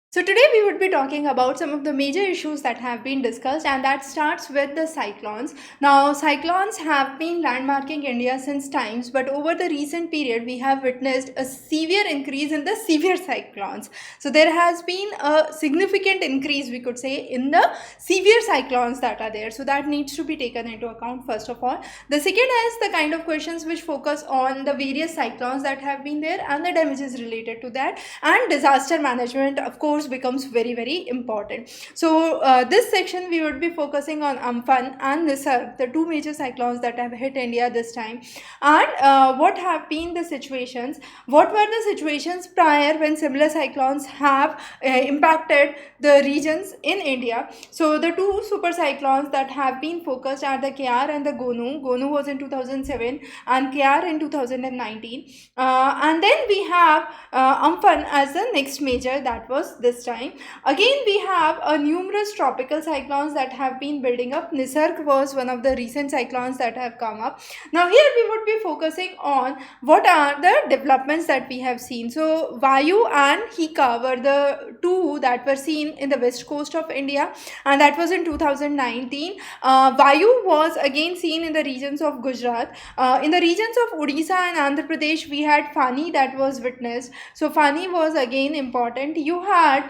So, today we would be talking about some of the major issues that have been discussed, and that starts with the cyclones. Now, cyclones have been landmarking India since times, but over the recent period, we have witnessed a severe increase in the severe cyclones. So, there has been a significant increase, we could say, in the severe cyclones that are there. So, that needs to be taken into account, first of all. The second is the kind of questions which focus on the various cyclones that have been there and the damages related to that, and disaster management, of course, becomes very important. So this section we would be focusing on Amphan and Nisarg, the two major cyclones that have hit India this time, and what have been the situations, what were the situations prior when similar cyclones have impacted the regions in India. So the two super cyclones that have been focused are the Kyar and the Gonu. Gonu was in 2007 and Kyar in 2019. And then we have Amphan as the next major, that was this time. Again, we have numerous tropical cyclones that have been building up. Nisarg was one of the recent cyclones that have come up. Now, here we would be focusing on what are the developments that we have seen. So, Vayu and Hika were the two that were seen in the west coast of India, and that was in 2019. Vayu was again seen in the regions of Gujarat. In the regions of Odisha and Andhra Pradesh, we had Fani that was witnessed. So Fani was again important. You had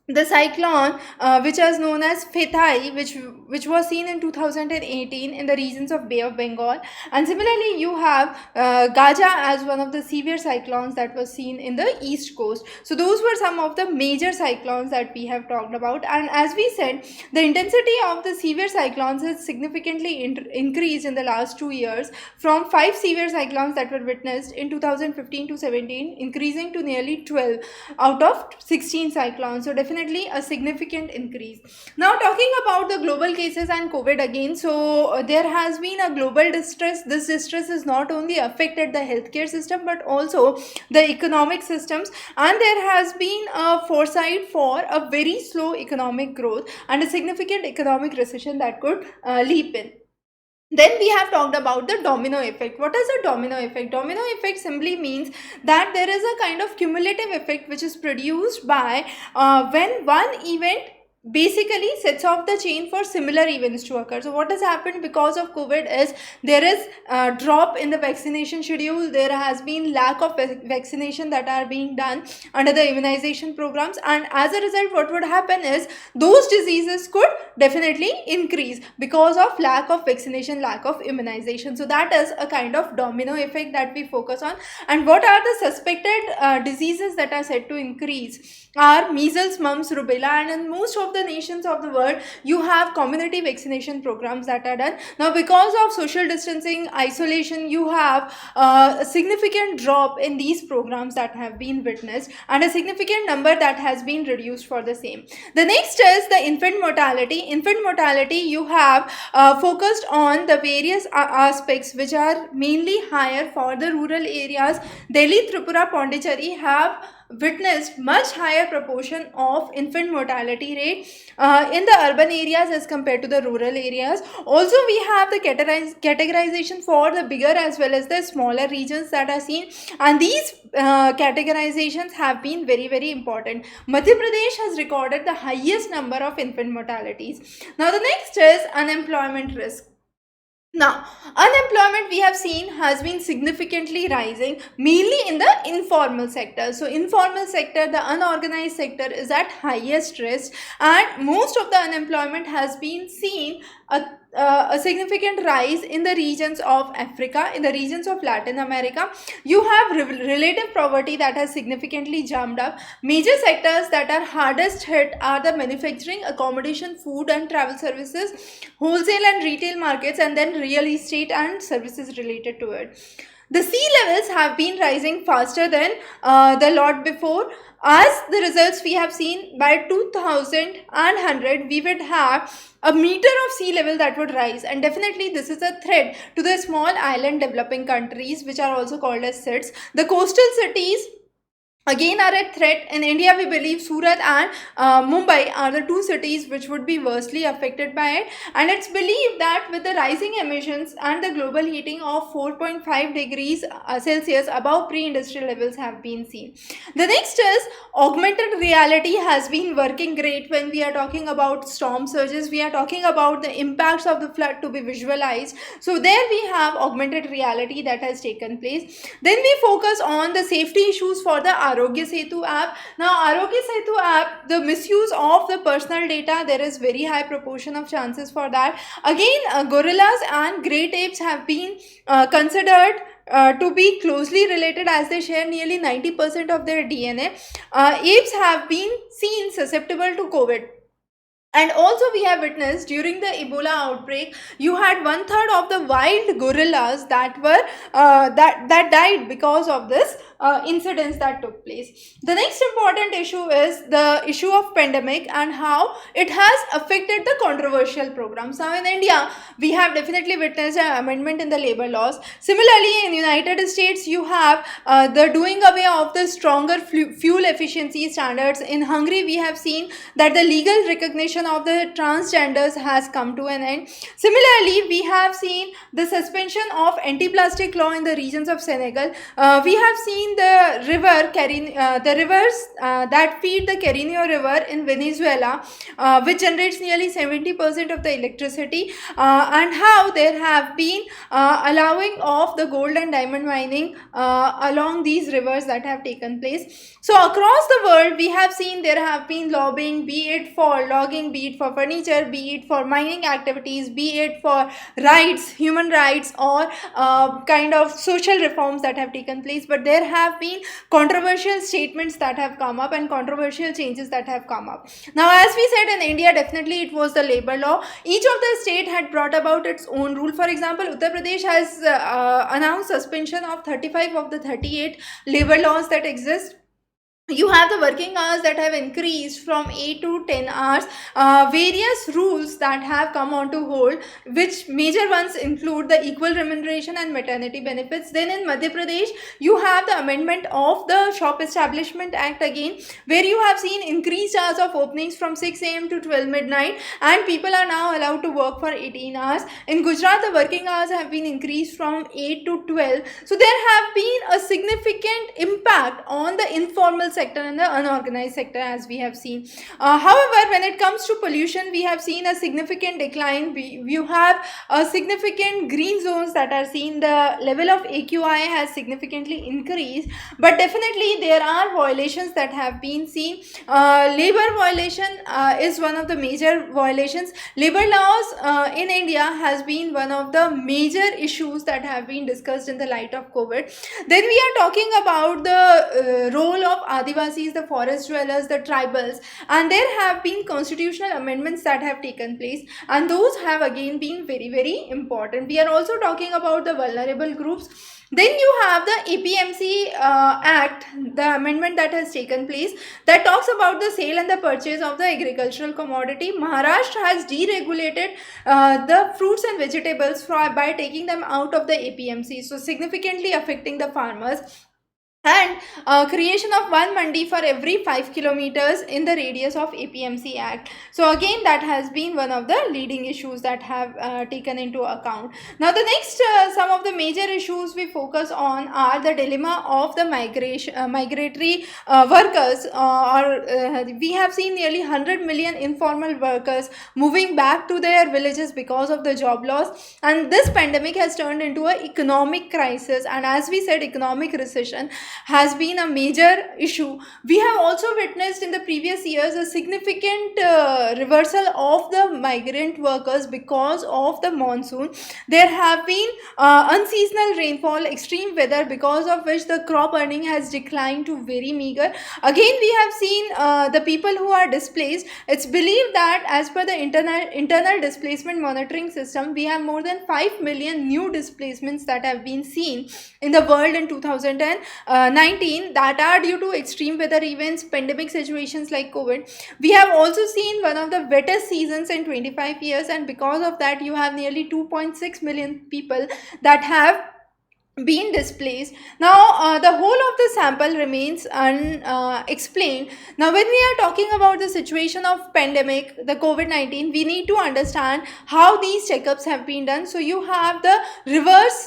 the cyclone which is known as Fetai, which was seen in 2018 in the regions of Bay of Bengal, and similarly you have Gaja as one of the severe cyclones that was seen in the east coast. So those were some of the major cyclones that we have talked about, and as we said, the intensity of the severe cyclones has significantly increased in the last 2 years, from 5 severe cyclones that were witnessed in 2015 to 17, increasing to nearly 12 out of 16 cyclones. So definitely a significant increase. Now, talking about the global cases and COVID again, so there has been a global distress. This distress has not only affected the healthcare system but also the economic systems, and there has been a foresight for a very slow economic growth and a significant economic recession that could leap in. Then we have talked about the domino effect. What is a domino effect? Domino effect simply means that there is a kind of cumulative effect which is produced by when one event basically sets off the chain for similar events to occur. So what has happened because of COVID is there is a drop in the vaccination schedule. There has been lack of vaccination that are being done under the immunization programs, and as a result what would happen is those diseases could definitely increase because of lack of vaccination, lack of immunization. So that is a kind of domino effect that we focus on. And what are the suspected diseases that are said to increase are measles, mumps, rubella, and in most of the nations of the world you have community vaccination programs that are done. Now, because of social distancing, isolation, you have a significant drop in these programs that have been witnessed, and a significant number that has been reduced for the same. The next is the infant mortality. Infant mortality, you have focused on the various aspects which are mainly higher for the rural areas. Delhi, Tripura, Pondicherry have witnessed much higher proportion of infant mortality rate in the urban areas as compared to the rural areas. Also, we have the categorization for the bigger as well as the smaller regions that are seen, and these categorizations have been very important. Madhya Pradesh has recorded the highest number of infant mortalities. Now, the next is unemployment risk. Now, unemployment we have seen has been significantly rising, mainly in the informal sector. So, informal sector, the unorganized sector is at highest risk, and most of the unemployment has been seen a significant rise in the regions of Africa, in the regions of Latin America. You have relative poverty that has significantly jumped up. Major sectors that are hardest hit are the manufacturing, accommodation, food and travel services, wholesale and retail markets, and then real estate and services related to it. The sea levels have been rising faster than the lot before. As the results we have seen, by 2100 we would have a meter of sea level that would rise, and definitely this is a threat to the small island developing countries which are also called as SIDS. The coastal cities again are at threat. In India, we believe Surat and Mumbai are the two cities which would be worstly affected by it. And it's believed that with the rising emissions and the global heating of 4.5 degrees Celsius above pre-industrial levels have been seen. The next is augmented reality has been working great when we are talking about storm surges. We are talking about the impacts of the flood to be visualized. So there we have augmented reality that has taken place. Then we focus on the safety issues for the Arogya Setu app. Now, Arogya Setu app, the misuse of the personal data, there is very high proportion of chances for that. Again, gorillas and great apes have been considered to be closely related as they share nearly 90% of their DNA. Apes have been seen susceptible to COVID. And also we have witnessed during the Ebola outbreak, you had one third of the wild gorillas that were that died because of this incidents that took place. The next important issue is the issue of pandemic and how it has affected the controversial programs. Now in India, we have definitely witnessed an amendment in the labor laws. Similarly, in United States, you have the doing away of the stronger fuel efficiency standards. In Hungary, we have seen that the legal recognition of the transgenders has come to an end. Similarly, we have seen the suspension of anti-plastic law in the regions of Senegal. We have seen the river, the rivers that feed the Carino River in Venezuela, which generates nearly 70% of the electricity, and how there have been allowing of the gold and diamond mining along these rivers that have taken place. So across the world, we have seen there have been lobbying, be it for logging, be it for furniture, be it for mining activities, be it for rights, human rights, or kind of social reforms that have taken place. But there have been controversial statements that have come up and controversial changes that have come up. Now, as we said, in India, definitely it was the labor law. Each of the state had brought about its own rule. For example, Uttar Pradesh has announced suspension of 35 of the 38 labor laws that exist. You have the working hours that have increased from 8 to 10 hours. Various rules that have come on to hold, which major ones include the equal remuneration and maternity benefits. Then in Madhya Pradesh, you have the amendment of the Shop Establishment Act again, where you have seen increased hours of openings from 6 a.m. to 12 midnight, and people are now allowed to work for 18 hours. In Gujarat, the working hours have been increased from 8 to 12. So there have been a significant impact on the informal sector and the unorganized sector, as we have seen. However, when it comes to pollution, we have seen a significant decline. You have a significant green zones that are seen. The level of AQI has significantly increased, but definitely there are violations that have been seen. Labor violation is one of the major violations. Labor laws in India has been one of the major issues that have been discussed in the light of COVID. Then we are talking about the role of Adivasis, the forest dwellers, the tribals, and there have been constitutional amendments that have taken place, and those have again been very, very important. We are also talking about the vulnerable groups. Then you have the APMC Act, the amendment that has taken place, that talks about the sale and the purchase of the agricultural commodity. Maharashtra has deregulated the fruits and vegetables by taking them out of the APMC, so significantly affecting the farmers. And creation of one mandi for every 5 kilometers in the radius of APMC Act. So again, that has been one of the leading issues that have taken into account. Now the next, some of the major issues we focus on are the dilemma of the migratory workers, we have seen nearly 100 million informal workers moving back to their villages because of the job loss, and this pandemic has turned into an economic crisis, and as we said, economic recession has been a major issue. We have also witnessed in the previous years a significant reversal of the migrant workers because of the monsoon. There have been unseasonal rainfall, extreme weather, because of which the crop earning has declined to very meager. Again, we have seen the people who are displaced. It's believed that as per the internal displacement monitoring system, we have more than 5 million new displacements that have been seen in the world in 2019 that are due to extreme weather events, pandemic situations like COVID. We have also seen one of the wettest seasons in 25 years, and because of that, you have nearly 2.6 million people that have been displaced. Now the whole of the sample remains unexplained. Now when we are talking about the situation of pandemic, the COVID-19, we need to understand how these checkups have been done. So you have the reverse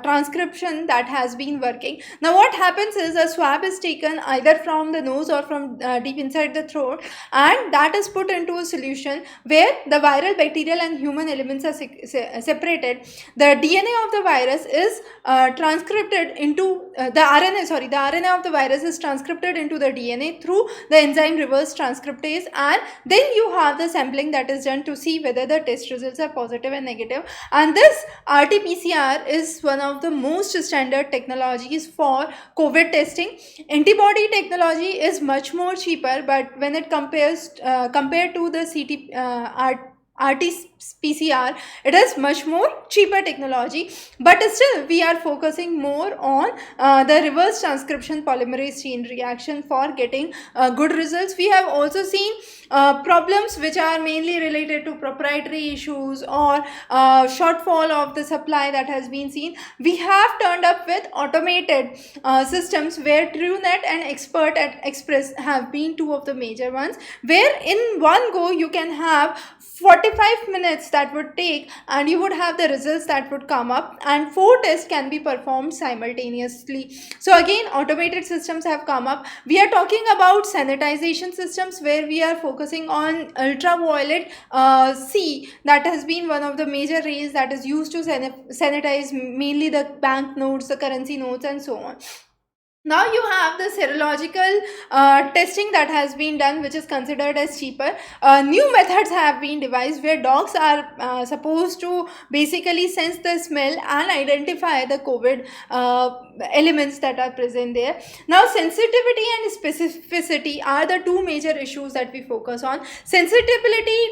transcription that has been working. Now what happens is a swab is taken either from the nose or from deep inside the throat, and that is put into a solution where the viral, bacterial and human elements are separated. The DNA of the virus is transcripted into the RNA of the virus is transcripted into the DNA through the enzyme reverse transcriptase, and then you have the sampling that is done to see whether the test results are positive and negative. And this RT-PCR is one of the most standard technologies for COVID testing. Antibody technology is much more cheaper, but when it compared to the RT-PCR, it is much more cheaper technology, but still we are focusing more on the reverse transcription polymerase chain reaction for getting good results. We have also seen problems which are mainly related to proprietary issues or shortfall of the supply that has been seen. We have turned up with automated systems where TrueNet and Expert at Express have been two of the major ones, where in one go you can have 45 minutes that would take and you would have the results that would come up, and 4 tests can be performed simultaneously. So again, automated systems have come up. We are talking about sanitization systems where we are focusing on ultraviolet C, that has been one of the major rays that is used to sanitize mainly the bank notes, the currency notes and so on. Now you have the serological testing that has been done, which is considered as cheaper. New methods have been devised where dogs are supposed to basically sense the smell and identify the COVID elements that are present there. Now sensitivity and specificity are the two major issues that we focus on. Sensitivity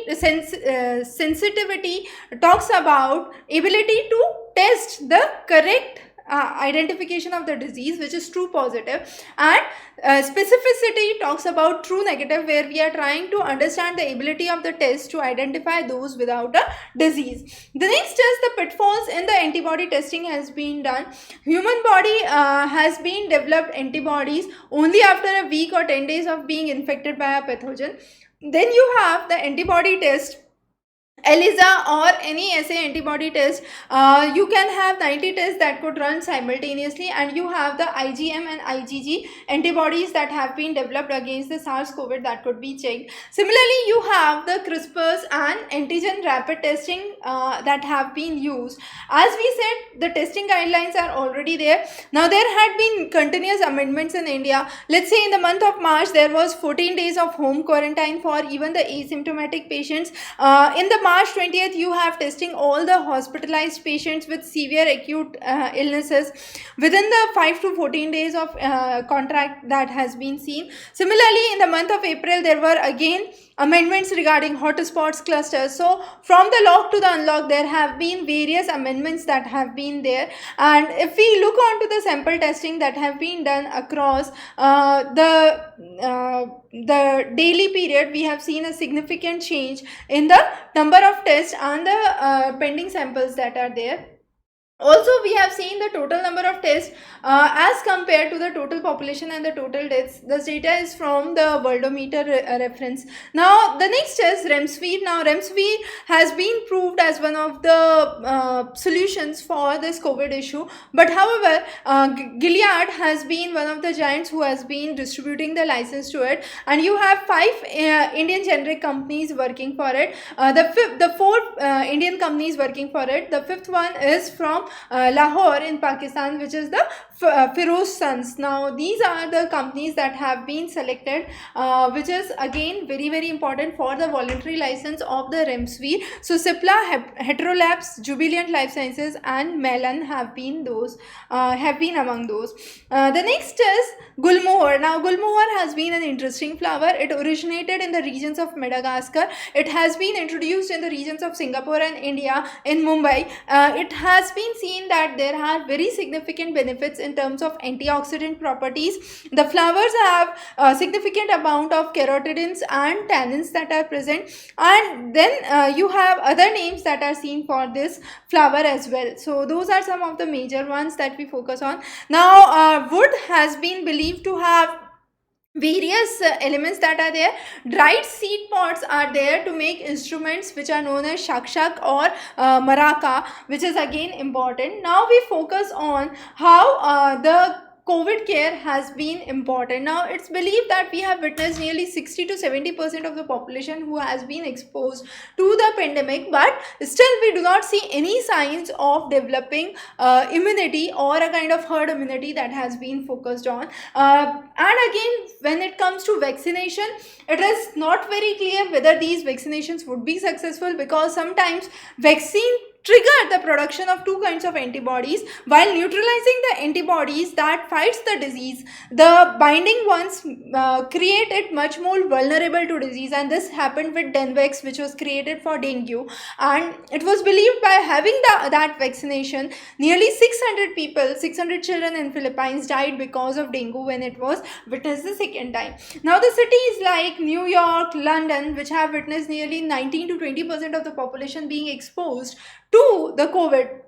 talks about ability to test the correct identification of the disease, which is true positive, and specificity talks about true negative, where we are trying to understand the ability of the test to identify those without a disease. The next is the pitfalls in the antibody testing has been done. Human body has been developed antibodies only after a week or 10 days of being infected by a pathogen. Then you have the antibody test, ELISA or any assay antibody test. You can have 90 tests that could run simultaneously, and you have the IgM and IgG antibodies that have been developed against the SARS-CoV that could be checked. Similarly, you have the CRISPRs and antigen rapid testing that have been used. As we said, the testing guidelines are already there. Now there had been continuous amendments in India. Let's say in the month of March there was 14 days of home quarantine for even the asymptomatic patients. In the March 20th, you have testing all the hospitalized patients with severe acute illnesses within the 5 to 14 days of contract that has been seen. Similarly, in the month of April, there were again amendments regarding hotspots clusters. So from the lock to the unlock, there have been various amendments that have been there. And if we look onto the sample testing that have been done across the daily period, we have seen a significant change in the number of tests and the pending samples that are there. Also, we have seen the total number of tests as compared to the total population and the total deaths. This data is from the Worldometer reference. Now, the next is Remdesivir. Now, Remdesivir has been proved as one of the solutions for this COVID issue. But however, Gilead has been one of the giants who has been distributing the license to it. And you have 5 Indian generic companies working for it. The 4 Indian companies working for it. The 5th one is from Lahore in Pakistan, which is the Feroz Sons. Now these are the companies that have been selected, which is again very important for the voluntary license of the Remdesivir. So Cipla, Heterolabs, Jubilant Life Sciences and Melon have been among those. The next is Gulmohar. Now Gulmohar has been an interesting flower. It originated in the regions of Madagascar. It has been introduced in the regions of Singapore and India in Mumbai. It has been seen that there are very significant benefits in terms of antioxidant properties. The flowers have a significant amount of carotenoids and tannins that are present, and then you have other names that are seen for this flower as well. So those are some of the major ones that we focus on. Now wood has been believed to have various elements that are there. Dried seed pods are there to make instruments which are known as shakshak or maraka, which is again important. Now we focus on how the COVID care has been important. Now it's believed that we have witnessed nearly 60 to 70% of the population who has been exposed to the pandemic, but still we do not see any signs of developing immunity or a kind of herd immunity that has been focused on. And again, when it comes to vaccination, it is not very clear whether these vaccinations would be successful, because sometimes vaccine trigger the production of two kinds of antibodies. While neutralizing the antibodies that fights the disease, the binding ones create it much more vulnerable to disease, and this happened with Denvex, which was created for dengue. And it was believed by having that vaccination, nearly 600 children in Philippines died because of dengue when it was witnessed the second time. Now the cities like New York, London, which have witnessed nearly 19 to 20% of the population being exposed to the COVID,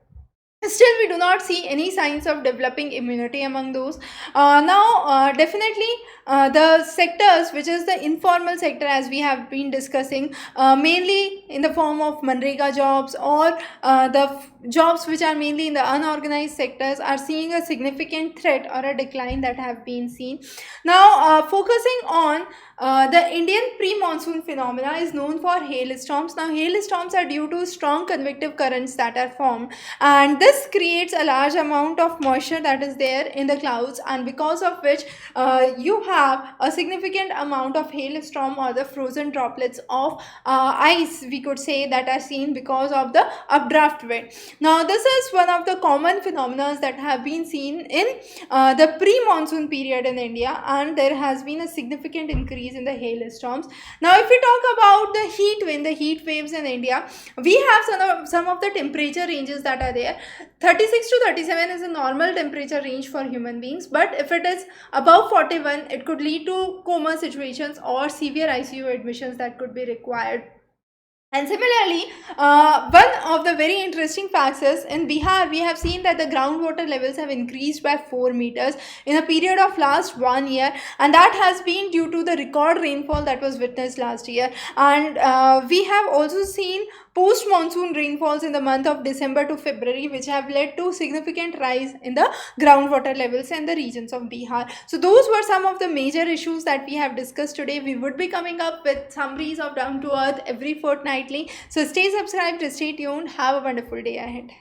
still we do not see any signs of developing immunity among those. Now definitely the sectors which is the informal sector, as we have been discussing, mainly in the form of Manrega jobs or the jobs which are mainly in the unorganized sectors, are seeing a significant threat or a decline that have been seen. Now focusing on the Indian pre-monsoon phenomena is known for hailstorms. Now hailstorms are due to strong convective currents that are formed, and this creates a large amount of moisture that is there in the clouds, and because of which you have a significant amount of hailstorm or the frozen droplets of ice, we could say, that are seen because of the updraft wind. Now this is one of the common phenomena that have been seen in the pre-monsoon period in India, and there has been a significant increase in the hailstorms. Now if we talk about the heat wind, the heat waves in India, we have some of the temperature ranges that are there. 36 to 37 is a normal temperature range for human beings, but if it is above 41, it could lead to coma situations or severe ICU admissions that could be required. And similarly, one of the very interesting facts is in Bihar, we have seen that the groundwater levels have increased by 4 meters in a period of last 1 year, and that has been due to the record rainfall that was witnessed last year. And we have also seen post-monsoon rainfalls in the month of December to February, which have led to significant rise in the groundwater levels in the regions of Bihar. So those were some of the major issues that we have discussed today. We would be coming up with summaries of Down to Earth every fortnightly. So stay subscribed, stay tuned. Have a wonderful day ahead.